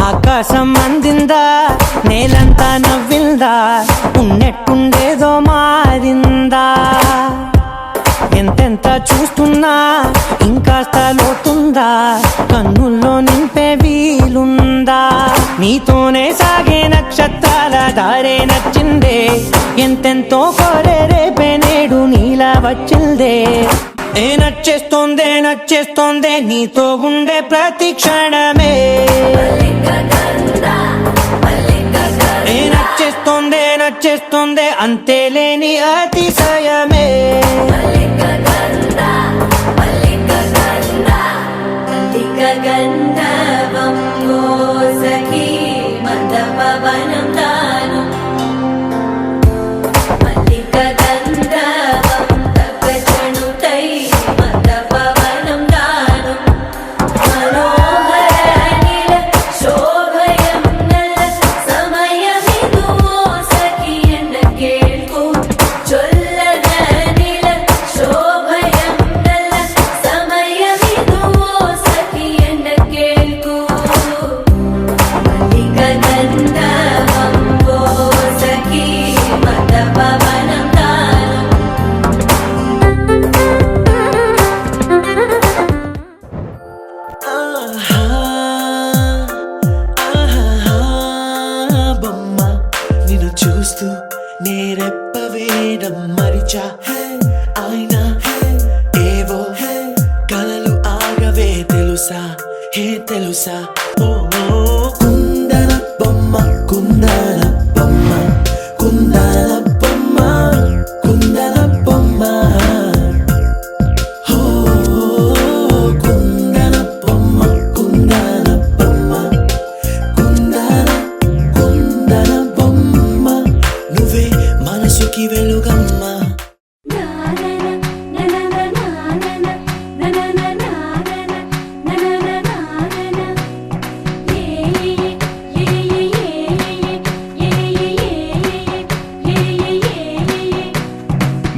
ఆకాశం అందిందా, నేలంతా నవ్విందా, ఉన్నట్టుండేదో మారిందా. ఎంతెంత చూస్తున్నా ఇంకాస్త లోతుందా, కన్నుల్లో నింపే వీలుందా. నీతోనే సాగే నక్షత్రాల దారే నచ్చిందే, ఎంతెంతో కోరే రేపే నేడు నీలా వచ్చిందే. నచ్చేస్తోందే నీతో ఉండే ప్రతి క్షణమే. నచ్చేస్తోందే అంతేలేని అతిశయమే. చూస్తూ నేరెప్పవేయడం మరిచా. అయినా ఏవో కలలు ఆగవే తెలుసా, తెలుసా. కుందన బొమ్మ కుందన బొమ్మ కుందన బొమ్మ కుందన బొమ్మ. కుందన బొమ్మ కుందన బొమ్మ కుందన కుందన బొమ్మ. నువ్వే మనసుకి వెలుగమ్మా.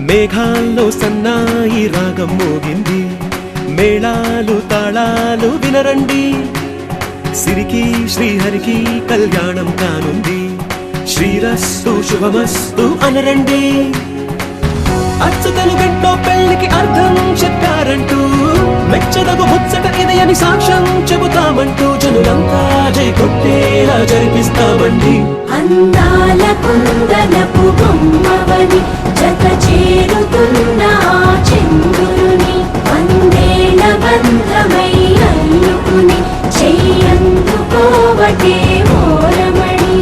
మేఘాల్లో సన్నాయి రాగం మోగింది, మేళాలు తాళాలు వినరండి. సిరికి శ్రీహరికి కళ్యాణం కానుంది, శ్రీరస్తు శుభమస్తు అనరండి. అచ్చుతలు గంటో పెళ్లికి అర్థం చెప్పారంటూ, మెచ్చదగు ముచ్చట ఇది అని సాక్ష్యం చెబుతామంటూ, జనులంతా జై కొట్టేలా జరిపిస్తామండి. అందాల కుందనపు బొమ్మవని జత చేరుతున్న చంద్రుని, వందేల బంధమై అల్లుకుని చెయ్యందుకోవటే ఓరమణి.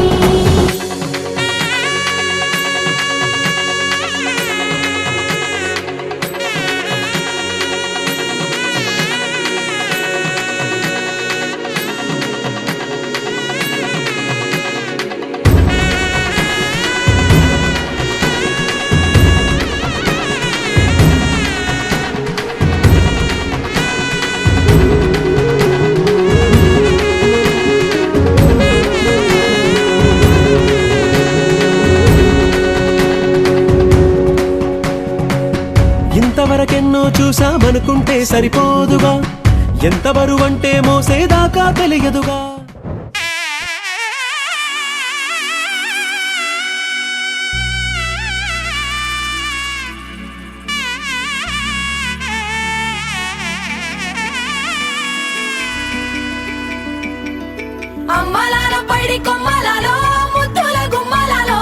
ఇంతవరకెన్నో చూసామనుకుంటే సరిపోదుగా, ఎంత బరువంటే మోసేదాకా తెలియదుగా. అమ్మలాలో పైడి కొమ్మలలో ముద్దుల గుమ్మలలో,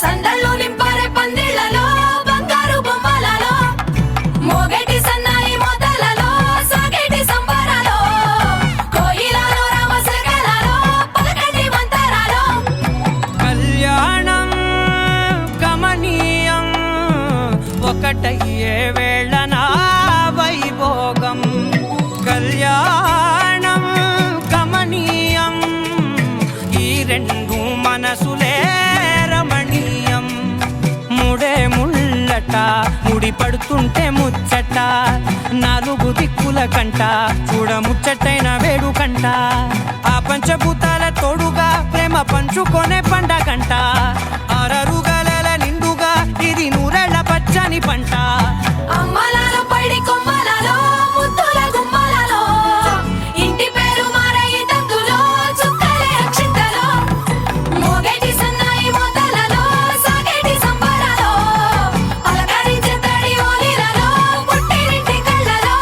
సందళ్ళు నింపారే పందిళ్లలో, బంగారు బొమ్మలలో, మోగేటి సన్నాయి మోతలలో, సాగేటి సంబరాలో, కోయిలలో రామశకలలో, పలకటి మంతరాలో. కళ్యాణం గమనీయం ఒకటయ్యే వేళ నా వైభవం. పడుతుంటే ముచ్చట నాలుగు దిక్కుల కంట చూడ ముచ్చటైన వేడు కంట ఆ పంచభూతాల తోడుగా ప్రేమ పంచుకొనే పండగంట ఆరరుగల నిండుగా ఇది నూరెళ్ళ పచ్చని పంట అమ్మలాలో పడి కొమ్మలలో ముద్దుల గుమ్మలలో ఇంటి పేరు మారయి తందులో చుక్కలే అక్షింతలో మోగేటి సన్నాయి మోతలలో సాగేటి సంబరాలో అలకరించే తడి ఓలిలలో పుట్టినింటి కళ్ళలో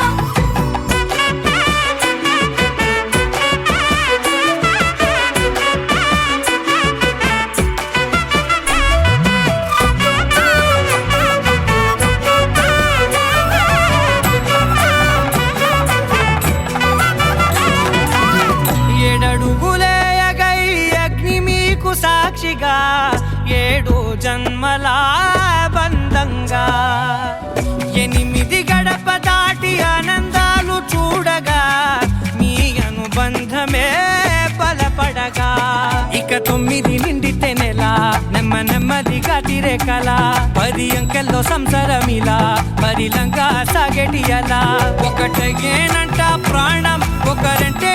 ఏడడుగులేయగై అగ్ని మీకు సాక్షిగా 7 జన్మల బంధంగా 8 గడప దాటి ఆనందాలు చూడగా మీ అనుబంధమే బలపడగా ఇక 9 నిండితే నెల నెమ్మదిగా తిరే కల 10 అంకెల్లో సంసారమిలా పరిలంగా సాగేటి అలా ఒకటేనంట ప్రాణం ఒకరంటే